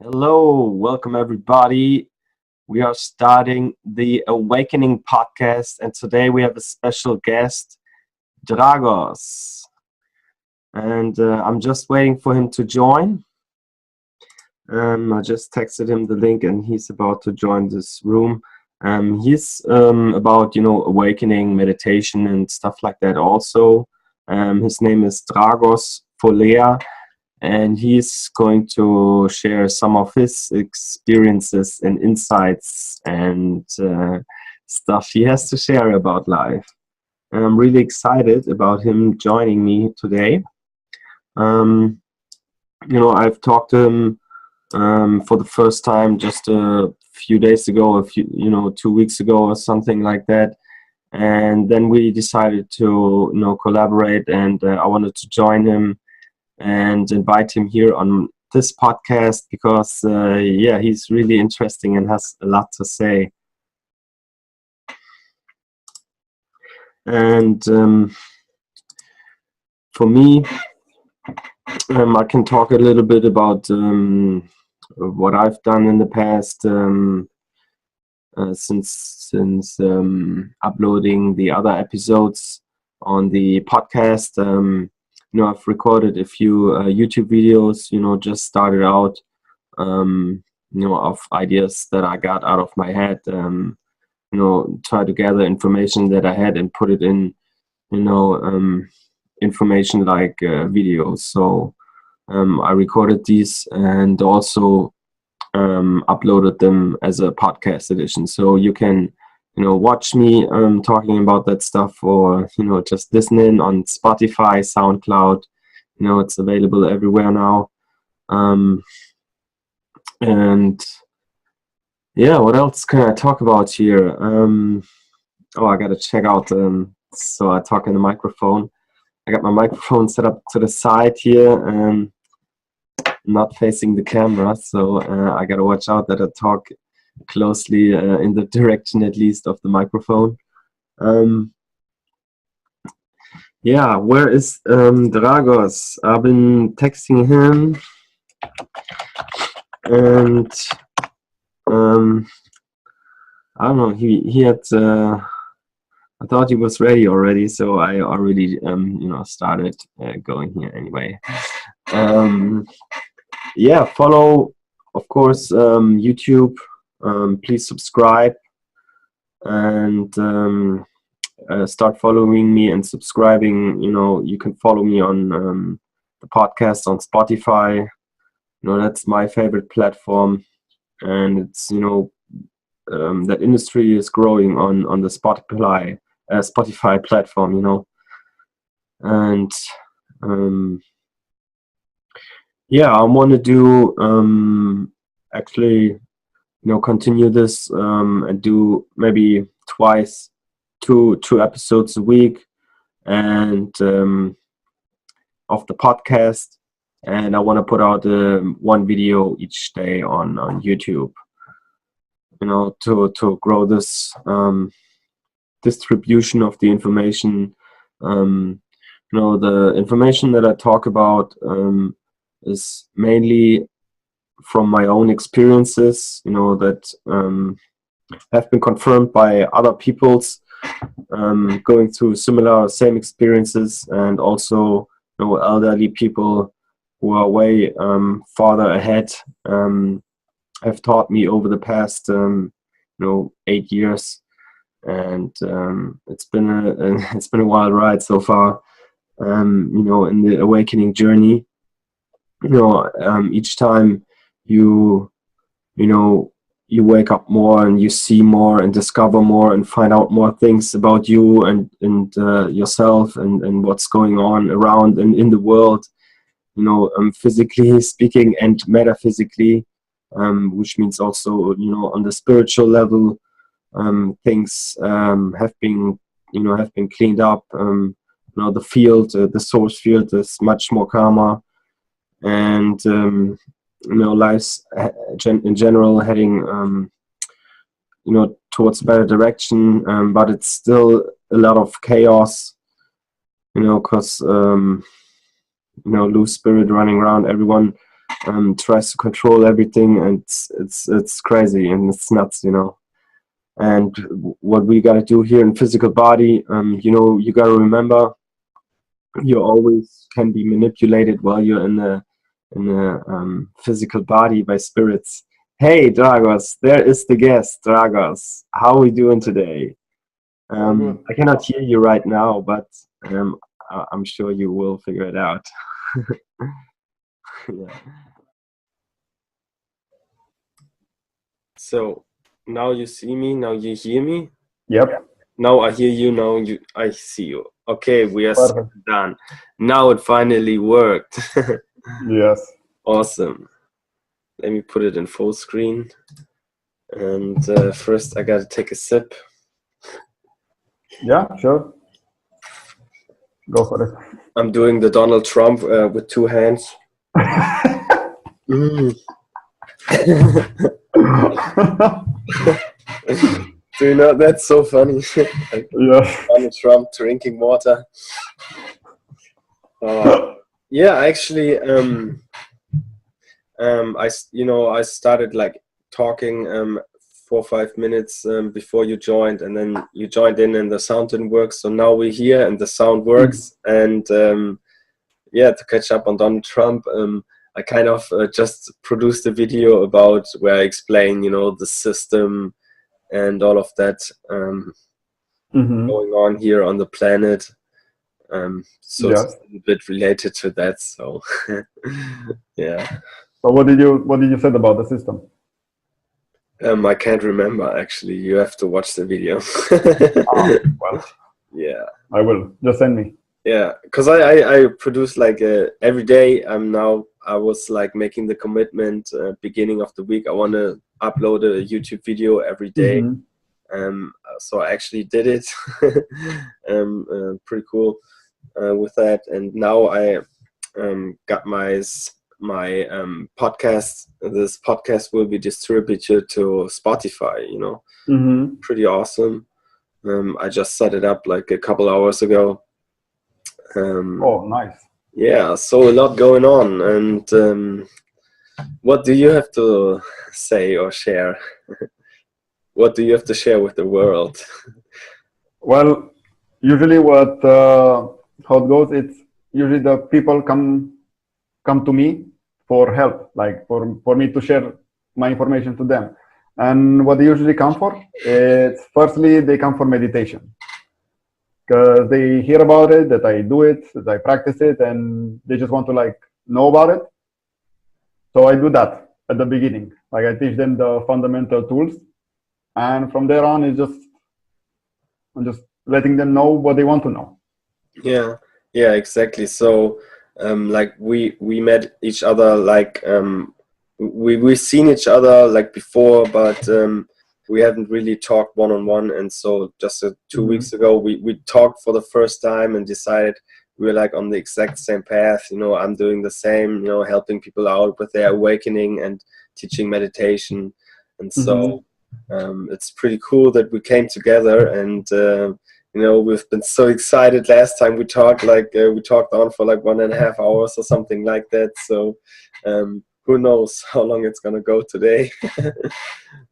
Hello, welcome everybody. We are starting the Awakening podcast, and today we have a special guest, Dragos. And I'm just waiting for him to join. I just texted him the link, and he's about to join this room. He's about awakening, meditation, and stuff like that. Also, his name is Dragos Folea, and he's going to share some of his experiences and insights and stuff he has to share about life. And I'm really excited about him joining me today. I've talked to him for the first time just a few days ago, 2 weeks ago or something like that. And then we decided to, collaborate, and I wanted to join him and invite him here on this podcast because, he's really interesting and has a lot to say. And for me, I can talk a little bit about what I've done in the past since uploading the other episodes on the podcast. I've recorded a few YouTube videos, just started out, of ideas that I got out of my head, try to gather information that I had and put it in, information like videos. So I recorded these and also uploaded them as a podcast edition. So you can watch me talking about that stuff, or just listening on Spotify, SoundCloud. It's available everywhere now. And yeah, what else can I talk about here? I gotta check out. So I talk in the microphone. I got my microphone set up to the side here, not facing the camera. So I gotta watch out that I talk closely in the direction, at least, of the microphone. Where is Dragos? I've been texting him, and I don't know. He had. I thought he was ready already, so I already started going here anyway. Follow, of course, YouTube. Please subscribe and start following me and subscribing. You can follow me on the podcast on Spotify. That's my favorite platform, and it's that industry is growing on the Spotify platform. And I want to do actually continue this and do maybe twice, two episodes a week, and of the podcast. And I want to put out one video each day on YouTube, to grow this distribution of the information. The information that I talk about is mainly from my own experiences, that have been confirmed by other people's going through same experiences, and also elderly people who are way farther ahead have taught me over the past 8 years, and it's been a wild ride so far. In the awakening journey, each time you wake up more, and you see more and discover more and find out more things about you and yourself and what's going on around and in the world, physically speaking and metaphysically, which means also on the spiritual level, things have been cleaned up. The field, the source field, is much more calmer, and life's in general heading towards a better direction, but it's still a lot of chaos, because loose spirit running around. Everyone tries to control everything, and it's crazy and it's nuts, you know. And what we gotta do here in physical body, you know, you gotta remember, you always can be manipulated while you're in the physical body by spirits. Hey, Dragos, there is the guest, Dragos. How are we doing today? I cannot hear you right now, but I'm sure you will figure it out. Yeah. So now you see me, now you hear me. Yep. Now I hear you, now I see you. Okay, we are done. Now it finally worked. Yes. Awesome. Let me put it in full screen. And first I gotta take a sip. Yeah, sure. Go for it. I'm doing the Donald Trump with 2 hands. Mm. Do you know, that's so funny. Like, Yeah. Donald Trump drinking water. Yeah, actually, I started like talking 4 or 5 minutes before you joined, and then you joined in and the sound didn't work. So now we're here and the sound works. And yeah, to catch up on Donald Trump, I kind of just produced a video about where I explain, you know, the system and all of that going on here on the planet. So Yes. it's a bit related to that. So yeah. So what did you said about the system? I can't remember actually. You have to watch the video. Well, yeah. I will. Just send me. Yeah, because I produce like every day. Now I was like making the commitment beginning of the week. I want to upload a YouTube video every day. So I actually did it. Pretty cool with that. And now I got my podcast. This podcast will be distributed to Spotify. You know, pretty awesome. I just set it up like a couple hours ago. Oh, nice. Yeah, so a lot going on. And what do you have to say or share? What do you have to share with the world? Well, usually how it goes, it's usually the people come to me for help, like for me to share my information to them. And what they usually come for, it's firstly they come for meditation, because they hear about it, that I do it, that I practice it, and they just want to like know about it. So I do that at the beginning. Like I teach them the fundamental tools, and from there on, I'm just letting them know what they want to know. Yeah, yeah, exactly. So, like we met each other, like we've seen each other like before, but we haven't really talked one-on-one. And so just 2 weeks ago, we talked for the first time and decided we were like on the exact same path. You know, I'm doing the same, you know, helping people out with their awakening and teaching meditation. And so it's pretty cool that we came together. And you know, we've been so excited. Last time we talked, like we talked on for like 1.5 hours or something like that. So who knows how long it's gonna go today.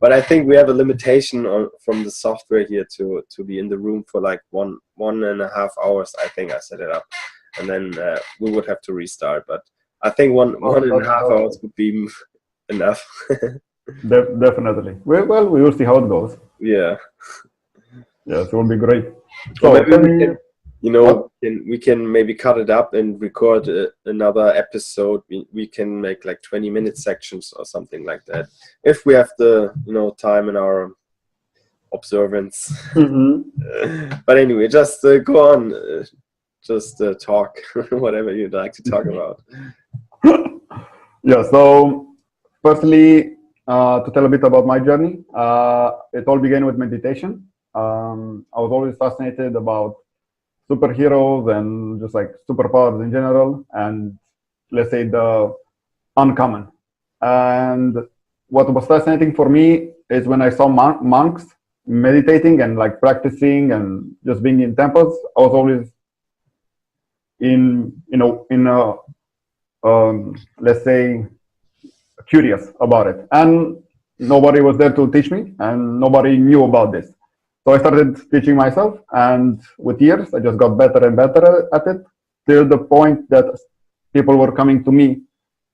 But I think we have a limitation from the software here to be in the room for like 1.5 hours. I think I set it up, and then we would have to restart. But I think 1.5 hours would be enough. Definitely. Well, we will see how it goes. Yeah. Yes, it will be great. So So maybe we can, you know, we can maybe cut it up and record another episode. We can make like 20-minute sections or something like that, if we have the, you know, time in our observance. But anyway, just go on, just talk whatever you'd like to talk about. Yeah. So firstly, to tell a bit about my journey, it all began with meditation. I was always fascinated about superheroes and just like superpowers in general, and let's say the uncommon. And what was fascinating for me is when I saw monks meditating and like practicing and just being in temples. I was always in let's say curious about it. And nobody was there to teach me, and nobody knew about this. So I started teaching myself, and with years, I just got better and better at it, till the point that people were coming to me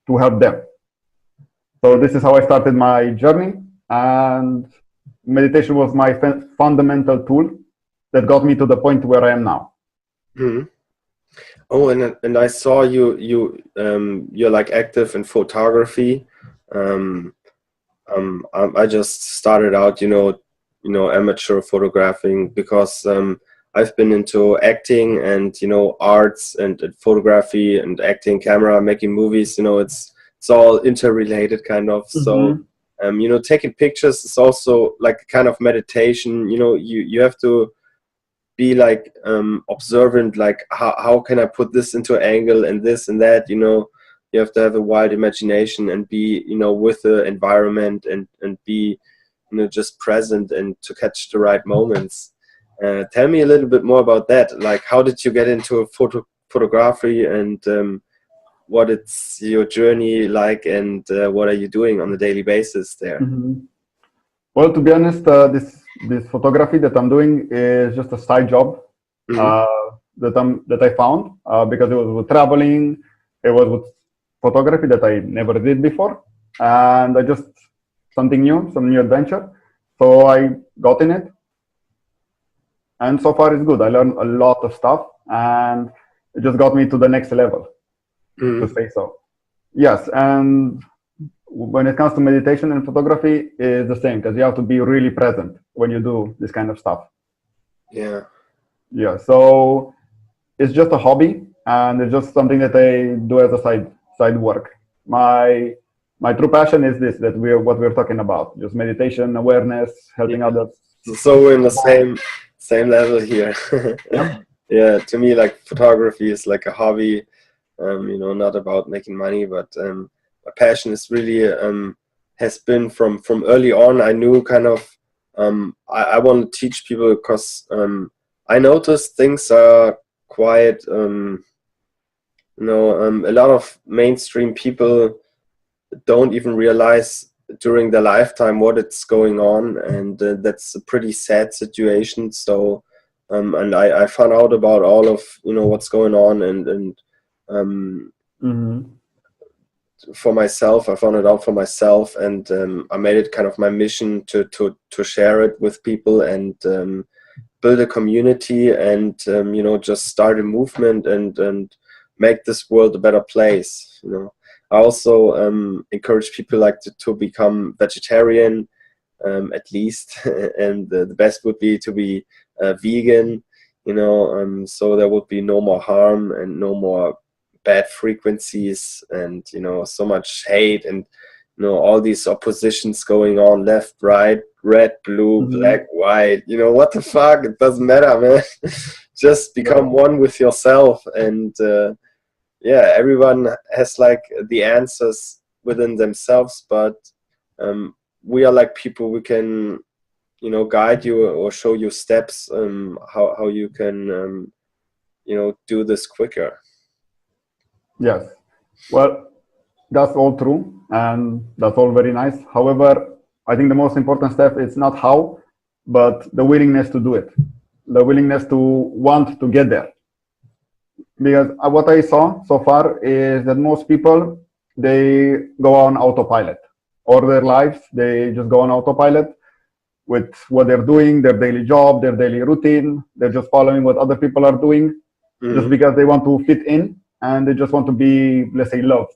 to help them. So this is how I started my journey, and meditation was my fundamental tool that got me to the point where I am now. Mhm. Oh, and I saw you're like active in photography. Um, I just started out, amateur photographing because I've been into acting and arts and photography and acting, camera, making movies. It's all interrelated, kind of. So taking pictures is also like a kind of meditation. You have to be like observant, like how can I put this into angle and this and that. You have to have a wide imagination and be with the environment and be just present and to catch the right moments. Tell me a little bit more about that. Like, how did you get into photography, and what it's your journey like, and what are you doing on a daily basis there? Well, to be honest, this photography that I'm doing is just a side job that I found because it was with traveling, it was with photography that I never did before, and I just some new adventure. So I got in it, and so far it's good. I learned a lot of stuff, and it just got me to the next level, to say so. Yes, and when it comes to meditation and photography, it's the same, because you have to be really present when you do this kind of stuff. Yeah, so it's just a hobby, and it's just something that I do as a side work. My true passion is this, what we're talking about, just meditation, awareness, helping others. So we're in the same level here. Yeah, to me, like, photography is like a hobby, not about making money, but my passion is really has been from early on. I knew kind of I want to teach people, because I noticed things are quite a lot of mainstream people don't even realize during their lifetime what it's going on, and that's a pretty sad situation. So and I found out about all of what's going on, and for myself, I found it out for myself, and I made it kind of my mission to share it with people, and build a community, and just start a movement, and make this world a better place. I also encourage people like to become vegetarian, at least, and the best would be to be vegan, so there would be no more harm and no more bad frequencies, and so much hate, and all these oppositions going on, left, right, red, blue, black, white. What the fuck? It doesn't matter, man. Just become one with yourself, and everyone has like the answers within themselves, but we are like people. We can guide you or show you steps how you can do this quicker. Yes, well, that's all true, and that's all very nice. However, I think the most important step is not how, but the willingness to do it, the willingness to want to get there. Because what I saw so far is that most people, they go on autopilot, or their lives, they just go on autopilot with what they're doing, their daily job, their daily routine. They're just following what other people are doing, just because they want to fit in, and they just want to be, let's say, loved,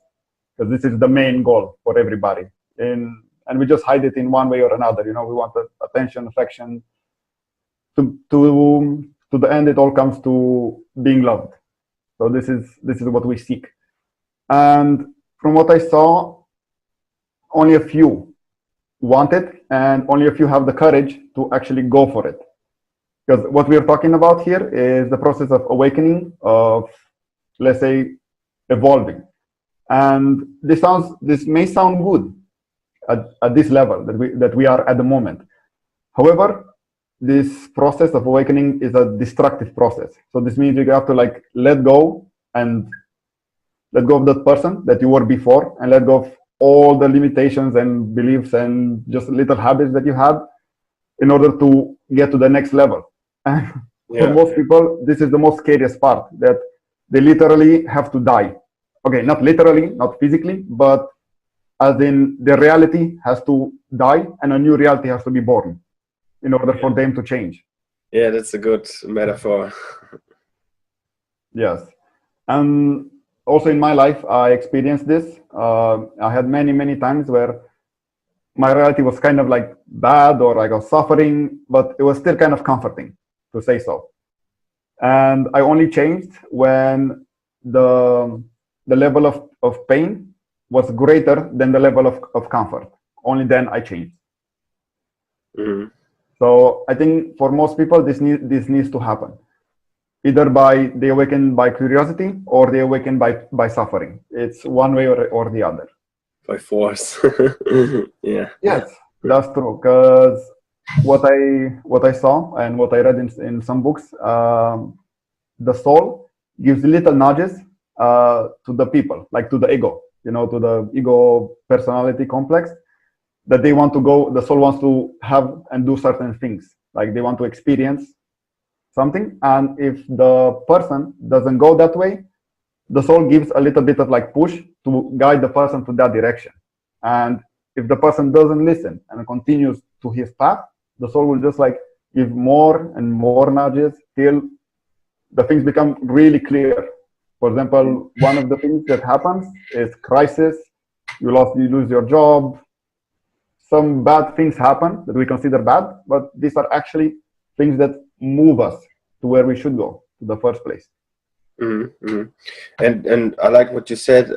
because this is the main goal for everybody. And we just hide it in one way or another. We want attention, affection. To the end, it all comes to being loved. So this is what we seek. And from what I saw, only a few want it, and only a few have the courage to actually go for it. Because what we're talking about here is the process of awakening, of, let's say, evolving. And this may sound good at this level that we are at the moment. However, this process of awakening is a destructive process. So this means you have to let go of that person that you were before, and let go of all the limitations and beliefs and just little habits that you had in order to get to the next level. And for Yeah. most people, this is the most scariest part, that they literally have to die. Okay, not literally, not physically, but as in the reality has to die and a new reality has to be born in order for them to change. Yeah, that's a good metaphor. Yes. And also in my life, I experienced this. I had many, many times where my reality was kind of like bad or I was suffering, but it was still kind of comforting, to say so. And I only changed when the level of pain was greater than the level of comfort. Only then I changed. Mhm. So I think for most people, this needs to happen. Either by they awaken by curiosity or they awaken by suffering. It's one way or the other. By force. Yeah. Yes, that's true. Because what I saw and what I read in some books, the soul gives little nudges to the people, like to the ego, to the ego personality complex, that they want to go. The soul wants to have and do certain things, like they want to experience something, and if the person doesn't go that way, the soul gives a little bit of like push to guide the person to that direction. And if the person doesn't listen and continues to his path, the soul will just like give more and more nudges till the things become really clear. For example, one of the things that happens is crisis. You lose your job. Some bad things happen that we consider bad, but these are actually things that move us to where we should go to the first place. Mm-hmm. And I like what you said.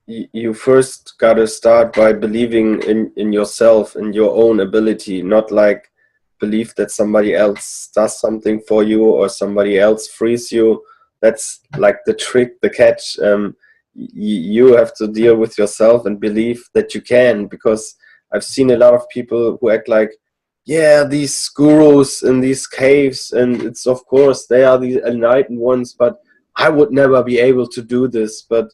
You first got to start by believing in yourself and your own ability, not like believe that somebody else does something for you or somebody else frees you. That's like the trick, the catch. You have to deal with yourself and believe that you can, because I've seen a lot of people who act like, yeah, these gurus in these caves, and it's of course they are the enlightened ones, but I would never be able to do this. But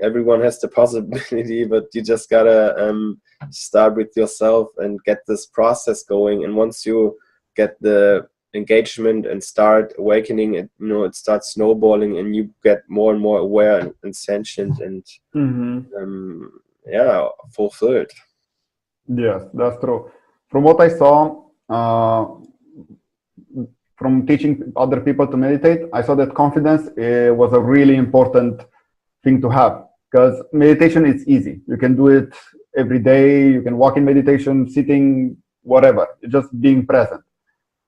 everyone has the possibility, but you just gotta start with yourself and get this process going. And once you get the engagement and start awakening, it starts snowballing, and you get more and more aware and sentient and fulfilled. Yes, that's true. From what I saw, from teaching other people to meditate, I saw that confidence was a really important thing to have, because meditation is easy. You can do it every day. You can walk in meditation, sitting, whatever, just being present.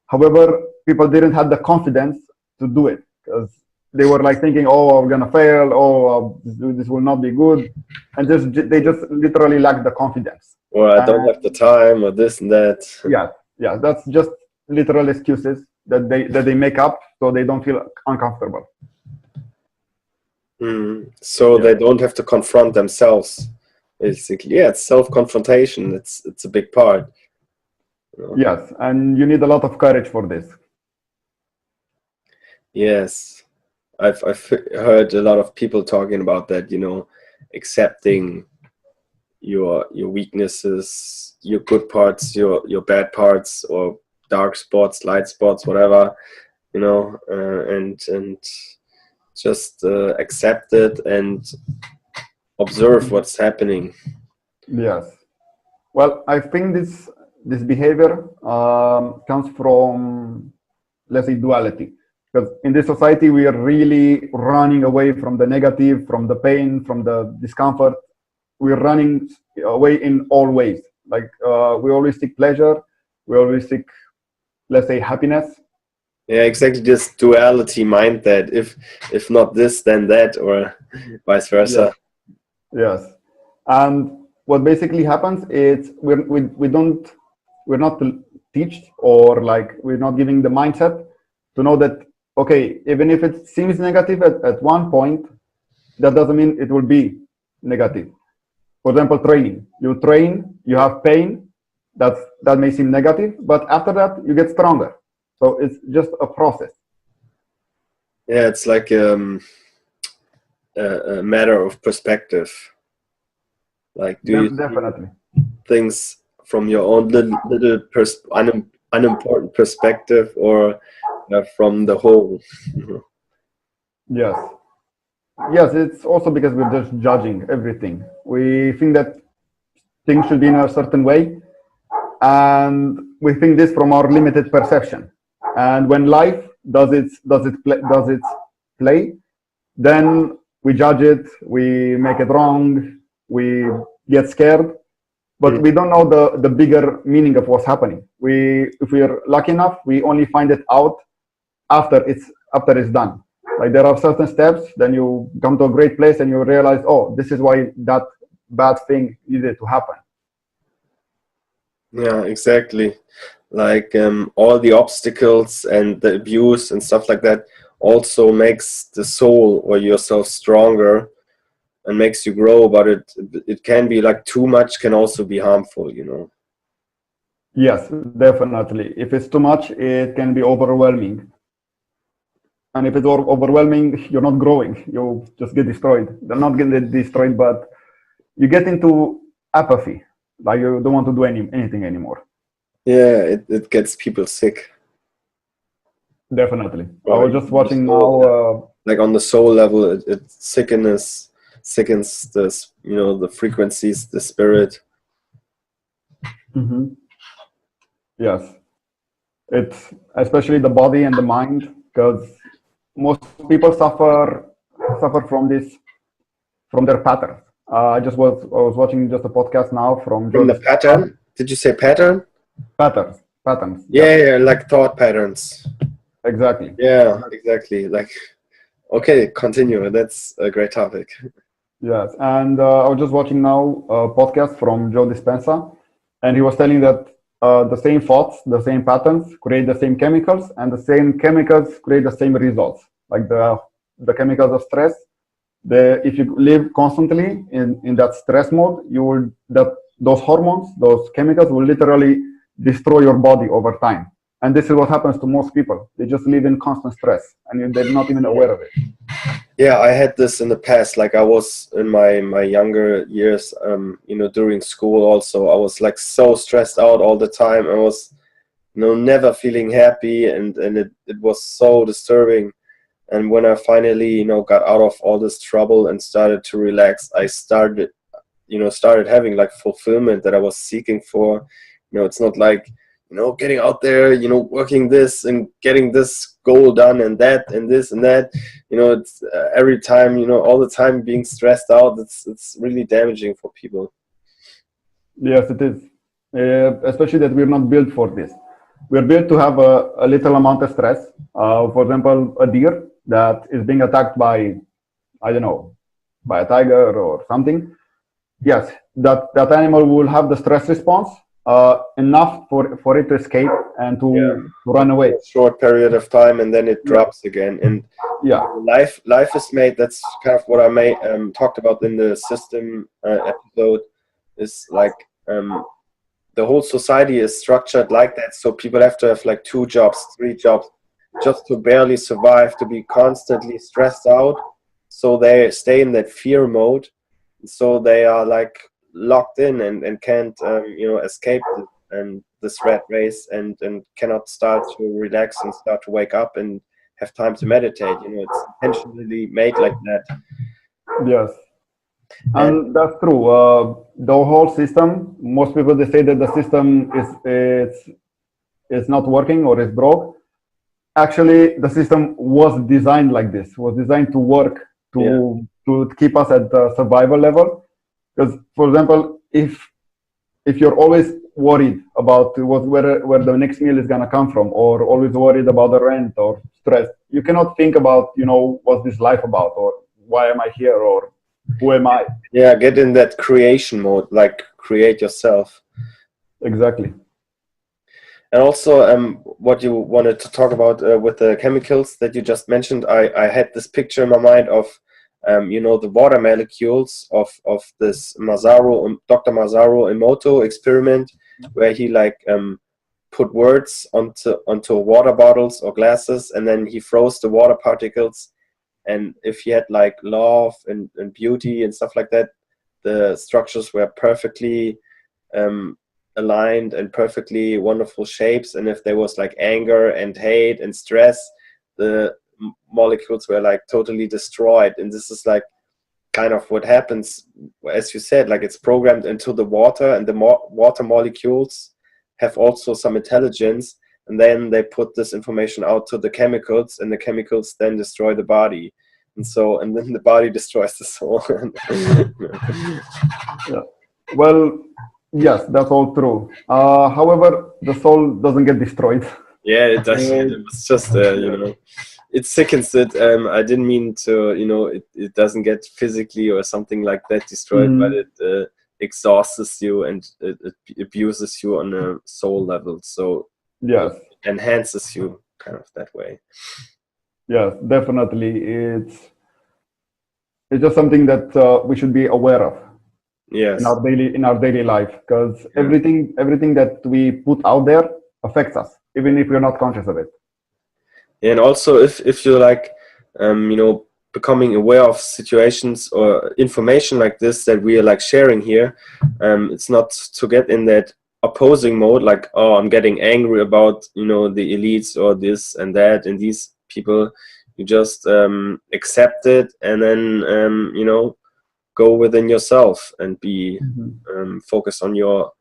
However, people didn't have the confidence to do it because they were like thinking, "Oh, I'm gonna fail. Oh, this will not be good," and they just literally lack the confidence. Or I don't have the time, or this and that. Yeah, that's just literal excuses that they make up so they don't feel uncomfortable. So they don't have to confront themselves. Basically, yeah, it's self-confrontation. It's a big part. Yes, and you need a lot of courage for this. Yes, I've heard a lot of people talking about that. Accepting your weaknesses, your good parts, your bad parts, or dark spots, light spots, whatever. And just accept it and observe what's happening. Yes. Well, I think this behavior comes from, let's say, duality. Because in this society, we are really running away from the negative, from the pain, from the discomfort. We're running away in all ways. Like we always seek pleasure. We always seek, let's say, happiness. Yeah, exactly. This duality mind that if not this, then that, or vice versa. Yes. And what basically happens is we're not teached, or like we're not giving the mindset to know that, okay, even if it seems negative at one point, that doesn't mean it will be negative. For example, training. You train, you have pain, that may seem negative, but after that you get stronger. So it's just a process. Yeah, it's like a matter of perspective. Like, do you see Definitely. things from your own little unimportant perspective, or from the whole? Yes. Yes, it's also because we're just judging everything. We think that things should be in a certain way, and we think this from our limited perception. And when life does its play, then we judge it, we make it wrong, we get scared, but we don't know the bigger meaning of what's happening. If we're lucky enough, we only find it out after it's done. Like there are certain steps, then you come to a great place and you realize, oh, this is why that bad thing needed to happen. Yeah, exactly. Like all the obstacles and the abuse and stuff like that also makes the soul or yourself stronger and makes you grow, but it can be like too much can also be harmful, you know. Yes, definitely. If it's too much, it can be overwhelming. And if it's overwhelming, you're not growing. You just get destroyed. You're not getting destroyed, but you get into apathy. Like you don't want to do anything anymore. Yeah, it gets people sick. Definitely. I Right. was just watching now. Like on the soul level, it sickens this, you know, the frequencies, the spirit. Yes, it's especially the body and the mind, because most people suffer from their patterns. I was watching just a podcast now from From Joe the pattern? Did you say pattern? patterns. Yeah, like thought patterns. Exactly. Yeah, exactly. Like, okay, continue. That's a great topic. Yes, and I was just watching now a podcast from Joe Dispenza, and he was telling that the same thoughts, the same patterns create the same chemicals, and the same chemicals create the same results. Like the chemicals of stress, if you live constantly in that stress mode, those hormones, those chemicals will literally destroy your body over time. And this is what happens to most people. They just live in constant stress, and they're not even aware of it. Yeah, I had this in the past. Like I was in my younger years, you know, during school also, I was like so stressed out all the time. I was, you know, never feeling happy, and it was so disturbing. And when I finally, you know, got out of all this trouble and started to relax, I started having like fulfillment that I was seeking for. You know, it's not like, you know, getting out there, you know, working this and getting this goal done and that and this and that. You know, it's every time, you know, all the time being stressed out. It's really damaging for people. Yes, it is. Especially that we're not built for this. We're built to have a little amount of stress. For example, a deer that is being attacked by, I don't know, by a tiger or something. Yes, that animal will have the stress response enough for it to escape and to run away. A short period of time, and then it drops again. And yeah, life is made. That's kind of what I talked about in the system episode. Is like the whole society is structured like that. So people have to have like 2 jobs, 3 jobs, just to barely survive, to be constantly stressed out. So they stay in that fear mode. So they are like locked in and can't, you know, escape this rat race and cannot start to relax and start to wake up and have time to meditate. You know, it's intentionally made like that. yes. And that's true. The whole system, most people, they say that the system is not working or is broke. Actually, the system was designed like this, was designed to work to keep us at the survival level. Because, for example, if you're always worried about where the next meal is gonna come from, or always worried about the rent or stressed, you cannot think about, you know, what's this life about, or why am I here, or who am I? Yeah, get in that creation mode, like create yourself. Exactly. And also, what you wanted to talk about with the chemicals that you just mentioned, I had this picture in my mind of, you know, the water molecules of this Dr. Masaru Emoto experiment, where he like put words onto water bottles or glasses, and then he froze the water particles, and if you had like love and beauty and stuff like that, the structures were perfectly aligned and perfectly wonderful shapes. And if there was like anger and hate and stress, the molecules were like totally destroyed. And this is like kind of what happens, as you said, like it's programmed into the water, and the water molecules have also some intelligence, and then they put this information out to the chemicals, and the chemicals then destroy the body, and then the body destroys the soul. Yeah. Well, yes, that's all true. However, the soul doesn't get destroyed. Yeah, it doesn't. It was just you know, it sickens it. I didn't mean to, you know, it doesn't get physically or something like that destroyed, but it exhausts you, and it abuses you on a soul level. So Yes, it enhances you kind of that way. yes, definitely. It's just something that we should be aware of Yes. in our daily life, because Yeah. everything that we put out there affects us, even if we're not conscious of it. And also, if you're like, you know, becoming aware of situations or information like this that we are like sharing here, it's not to get in that opposing mode, like, oh, I'm getting angry about, you know, the elites or this and that and these people. You just accept it, and then you know, go within yourself and be focused on your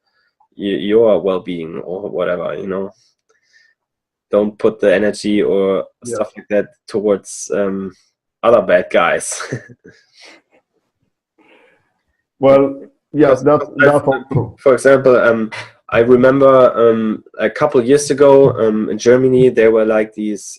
well-being or whatever, you know. Don't put the energy or Yeah. stuff like that towards other bad guys. Well, yes, that's all true. For example, I remember a couple years ago in Germany, there were like these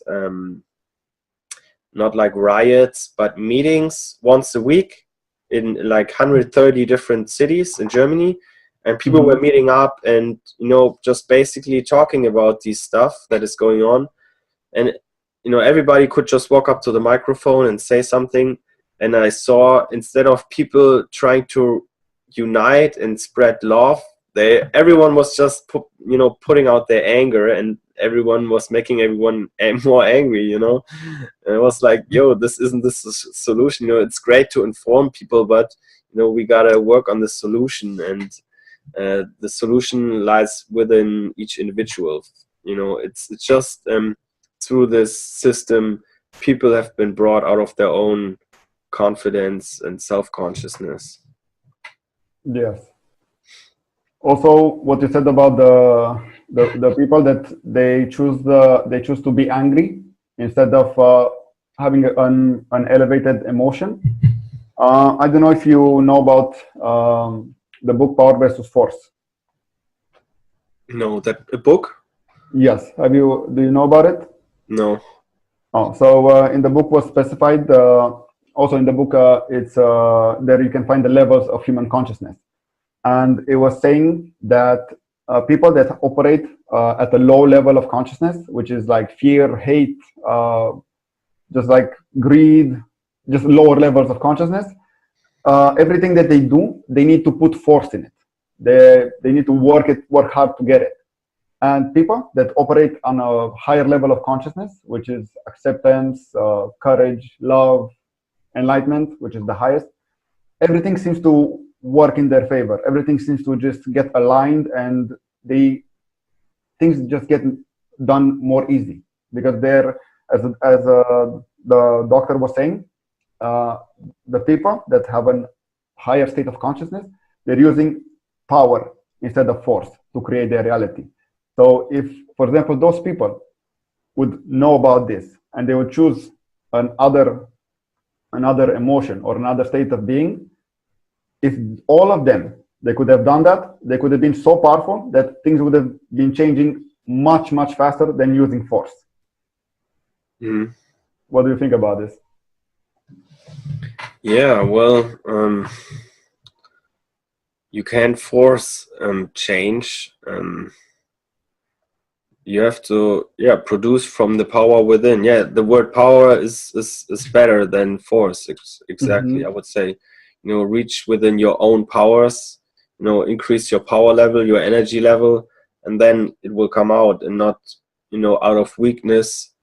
not like riots, but meetings once a week in like 130 different cities in Germany, and people were meeting up and, you know, just basically talking about these stuff that is going on. And, you know, everybody could just walk up to the microphone and say something. And I saw, instead of people trying to unite and spread love, everyone was just you know, putting out their anger, and everyone was making everyone more angry, you know. And it was like, yo, this isn't the solution. You know, it's great to inform people, but, you know, we gotta work on the solution, and the solution lies within each individual. You know, it's just through this system, people have been brought out of their own confidence and self-consciousness. Yes. Also, what you said about the people that they choose to be angry instead of having an elevated emotion. I don't know if you know about the book Power versus Force. No, that a book? Yes. Do you know about it? No. Oh, so in the book was specified. Also in the book, it's there you can find the levels of human consciousness, and it was saying that people that operate at a low level of consciousness, which is like fear, hate, just like greed, just lower levels of consciousness, everything that they do, they need to put force in it. They need to work hard to get it. And people that operate on a higher level of consciousness, which is acceptance, courage, love, enlightenment, which is the highest, everything seems to work in their favor. Everything seems to just get aligned, and things just get done more easy, because they're, as the doctor was saying, the people that have a higher state of consciousness, they're using power instead of force to create their reality. So if, for example, those people would know about this, and they would choose another emotion or another state of being, if all of them, they could have done that, they could have been so powerful that things would have been changing much, much faster than using force. What do you think about this? Yeah, well, you can't force change. You have to, yeah, produce from the power within. Yeah, the word power is better than force. Exactly, I would say. You know, reach within your own powers. You know, increase your power level, your energy level, and then it will come out, and not, you know, out of weakness,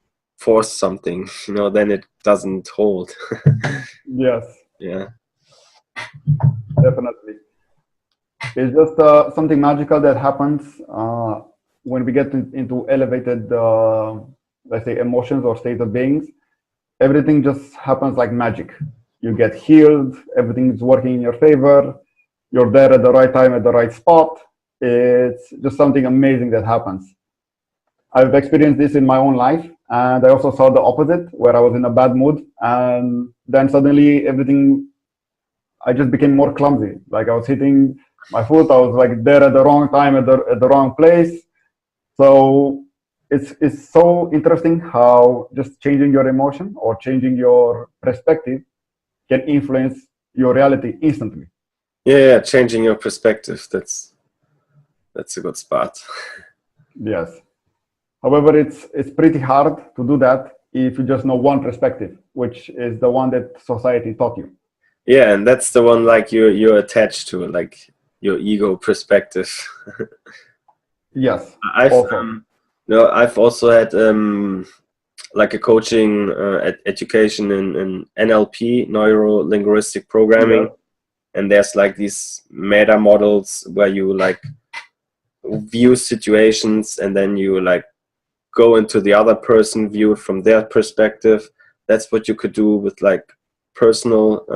force something, then it doesn't hold. Yes, Yeah. definitely. It's just something magical that happens when we get into elevated, let's say, emotions or state of beings. Everything just happens like magic. You get healed, everything is working in your favor, you're there at the right time at the right spot. It's just something amazing that happens. I've experienced this in my own life, and I also saw the opposite where I was in a bad mood, and then suddenly everything, I just became more clumsy. Like I was hitting my foot, I was like there at the wrong time at the wrong place. So it's so interesting how just changing your emotion or changing your perspective can influence your reality instantly. Yeah, changing your perspective. That's a good spot. Yes. However, it's pretty hard to do that if you just know one perspective, which is the one that society taught you. Yeah, and that's the one like you're attached to, like your ego perspective. Yes. I've Also. I've also had like a coaching education in NLP, neuro linguistic programming, Yes. and there's like these meta models where you like view situations and then you like go into the other person, view it from their perspective. That's what you could do with like personal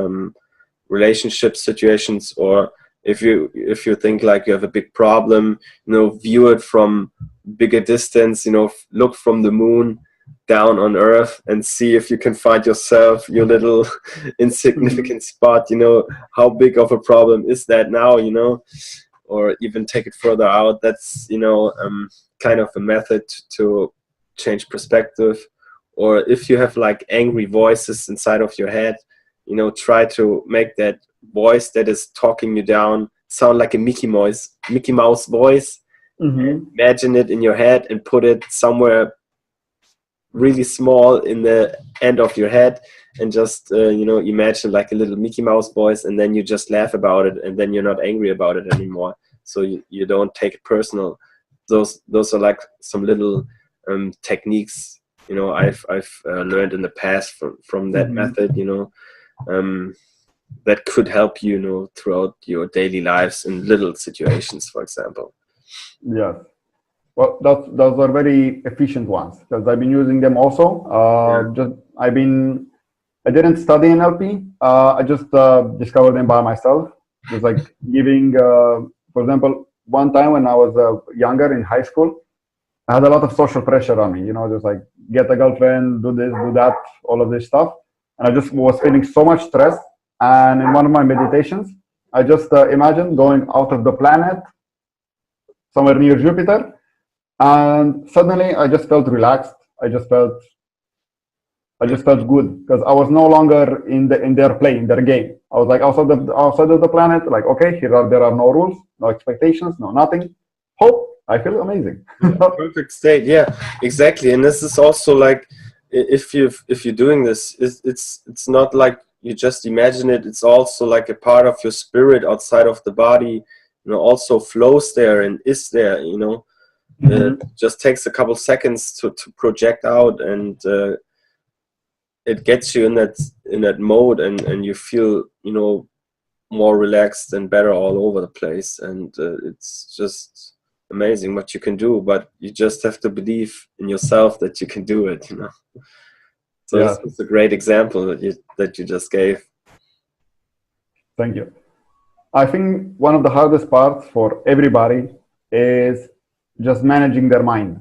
relationship situations, or if you think like you have a big problem, view it from bigger distance, look from the moon down on earth and see if you can find yourself, your little Mhm. insignificant spot, how big of a problem is that now, or even take it further out. That's kind of a method to change perspective. Or if you have like angry voices inside of your head, try to make that voice that is talking you down sound like a Mickey Mouse voice. Mhm. Imagine it in your head and put it somewhere really small in the end of your head, and just imagine like a little Mickey Mouse voice, and then you just laugh about it, and then you're not angry about it anymore, so you don't take it personal. Those are like some little techniques I've learned in the past from that Mhm. method, um, that could help throughout your daily lives in little situations, for example. Yes. Well, those are very efficient ones because I've been using them also. Yeah. I didn't study NLP. I just discovered them by myself. Just like giving, for example, one time when I was younger in high school, I had a lot of social pressure on me. Just like get a girlfriend, do this, do that, all of this stuff, and I just was feeling so much stress. And in one of my meditations, I just imagined going out of the planet somewhere near Jupiter, and suddenly I just felt relaxed. I just felt good because I was no longer in their play, in their game. I was like outside of the planet. Like, okay, there are no rules, no expectations, no nothing. Hope. I feel amazing. Yeah, perfect state. Yeah, exactly. And this is also like, if you're doing this, it's not like you just imagine it. It's also like a part of your spirit outside of the body. Also flows there and is there. Mhm. Just takes a couple seconds to project out, and it gets you in that mode, and you feel more relaxed and better all over the place, and it's just amazing what you can do, but you just have to believe in yourself that you can do it. So this Yes. was a great example that you just gave. Thank you. I think one of the hardest parts for everybody is just managing their mind,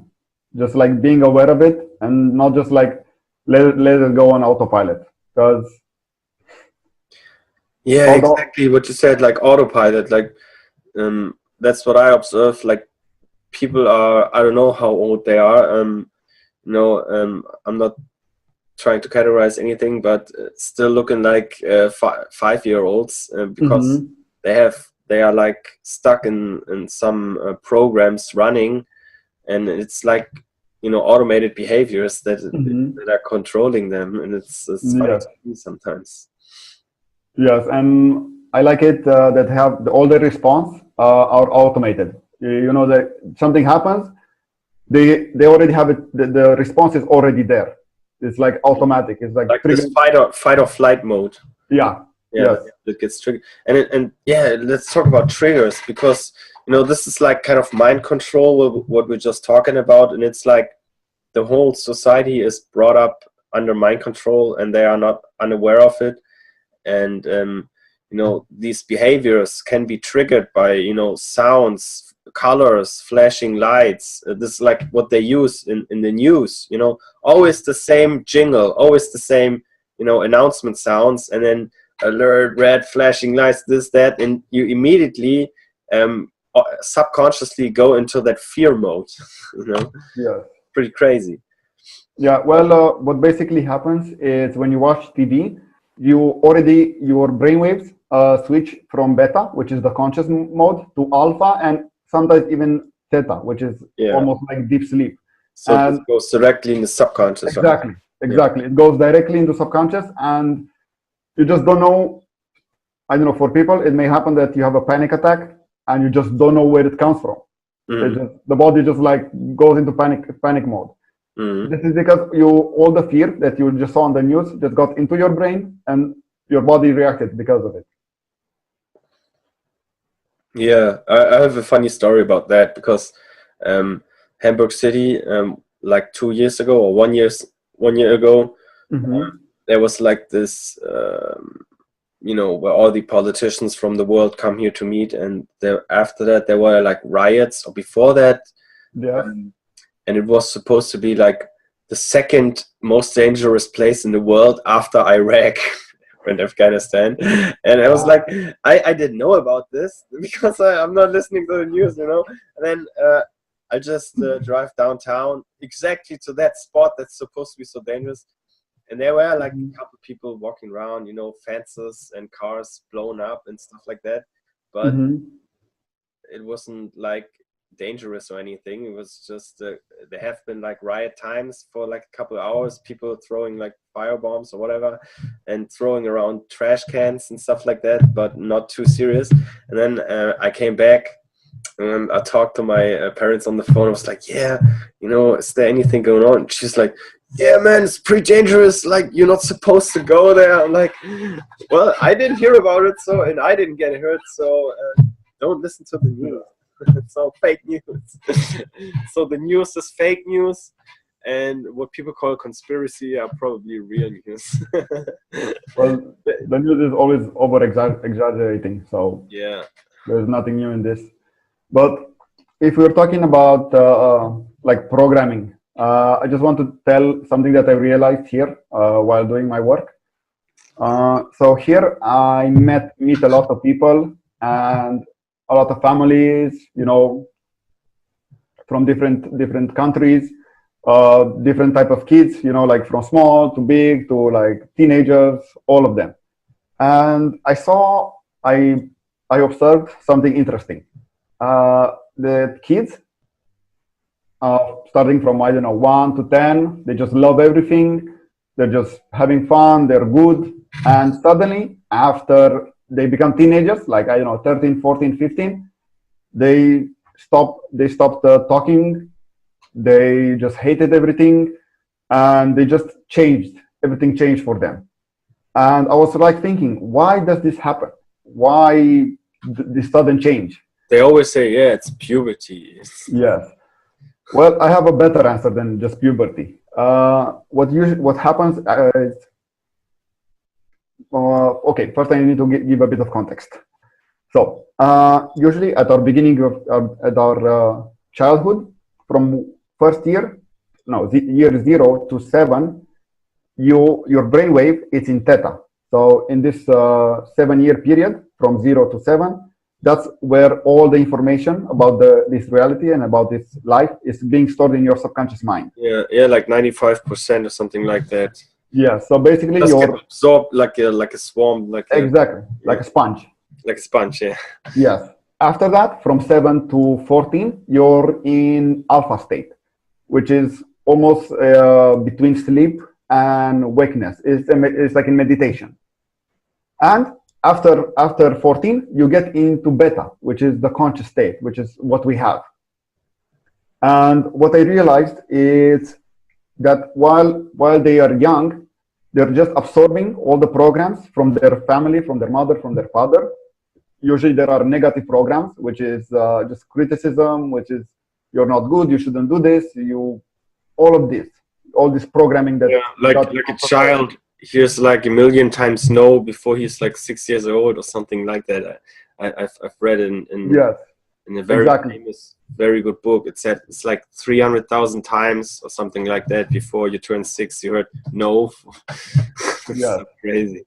just like being aware of it and not just like let it go on autopilot. Because Yeah, although, exactly what you said, like autopilot, like that's what I observe. Like people are, I don't know how old they are, I'm not trying to categorize anything, but still looking like 5-year-olds, because Mhm. they are like stuck in some programs running, and it's like automated behaviors Mhm. that are controlling them, and it's funny Yes, to see sometimes. yes, and I like it that all the response are automated. That something happens, they already have it. The response is already there. It's like automatic. It's like this fight or flight mode. Yeah. Yeah, Yes. it gets triggered. And yeah, let's talk about triggers, because this is like kind of mind control, what we're just talking about, and it's like the whole society is brought up under mind control, and they are not unaware of it. And these behaviors can be triggered by sounds, colors, flashing lights. This is like what they use in the news. Always the same jingle, always the same announcement sounds, and then alert, red, flashing lights, this, that, and you immediately subconsciously go into that fear mode. Yeah. Pretty crazy. Yeah. Well, what basically happens is when you watch TV, your brainwaves switch from beta, which is the conscious mode, to alpha, and sometimes even theta, which is almost like deep sleep. So this goes directly in the subconscious. Exactly. Right? Exactly. It goes directly into subconscious, and you just don't know. I don't know, for people, it may happen that you have a panic attack and you just don't know where it comes from. The body just like goes into panic mode. This is because all the fear that you just saw on the news just got into your brain, and your body reacted because of it. Yeah, I have a funny story about that, because Hamburg City, like 2 years ago or 1 year ago, there was like this, where all the politicians from the world come here to meet, and after that there were like riots, or before that, and it was supposed to be like the second most dangerous place in the world after Iraq and Afghanistan. And I was like, I didn't know about this because I'm not listening to the news, And then I just drive downtown exactly to that spot that's supposed to be so dangerous. And there were like a couple of people walking around, fences and cars blown up and stuff like that. But it wasn't like dangerous or anything. It was just there have been like riot times for like a couple of hours, people throwing like fire bombs or whatever, and throwing around trash cans and stuff like that, but not too serious. And then I came back. I talked to my parents on the phone. I was like, yeah, is there anything going on? And she's like, yeah, man, it's pretty dangerous. Like, you're not supposed to go there. I'm like, well, I didn't hear about it, and I didn't get hurt, so don't listen to the news. It's all fake news. So the news is fake news, and what people call conspiracy are probably real news. Well, the news is always over exaggerating, so yeah, there's nothing new in this. But if we're talking about like programming, I just want to tell something that I realized here while doing my work. So here I meet a lot of people and a lot of families, from different countries, different type of kids, like from small to big to like teenagers, all of them. And I observed something interesting. The kids, starting from, I don't know, 1 to 10, they just love everything. They're just having fun. They're good. And suddenly, after they become teenagers, like, I don't know, 13, 14, 15, they stopped talking. They just hated everything, and they just changed. Everything changed for them. And I was like thinking, why does this happen? Why this sudden change? They always say, yeah, it's puberty. Yes. Well, I have a better answer than just puberty. What happens is, okay, first I need to give a bit of context. So usually at our beginning of our childhood, from year 0 to 7, your brainwave is in theta. So in this 7-year period, from 0 to 7, that's where all the information about this reality and about this life is being stored in your subconscious mind. Yeah, like 95% or something like that. Yeah, so basically you're absorbed like a swarm, like a sponge. Like a sponge, yeah. Yes. After that, from 7 to 14, you're in alpha state, which is almost between sleep and wakeness. It's like in meditation. And after 14, you get into beta, which is the conscious state, which is what we have. And what I realized is that while they are young, they're just absorbing all the programs from their family, from their mother, from their father. Usually there are negative programs, which is just criticism, which is you're not good, you shouldn't do this, all this programming that Yeah, like a child hears like a million times no before he's like 6 years old or something like that. I've read yes, in a very exactly. famous, very good book. It said it's like 300,000 times or something like that before you turn 6. You heard no. It's Yes. so crazy.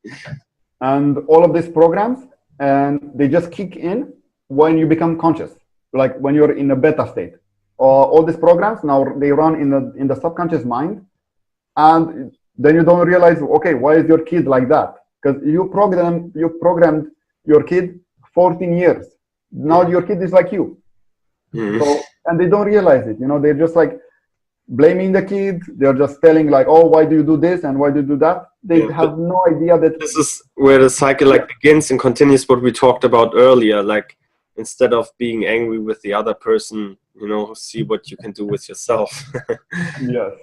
And all of these programs, and they just kick in when you become conscious, like when you're in a beta state. All these programs now they run in the subconscious mind, and then you don't realize, okay, why is your kid like that? Because you programmed your kid 14 years. Now your kid is like you. Mhm. So, and they don't realize it. They're just like blaming the kid. They're just telling like, oh, why do you do this and why do you do that? They Yeah, have no idea that. this is where the cycle like begins and continues what we talked about earlier. Like instead of being angry with the other person, see what you can do with yourself. Yes.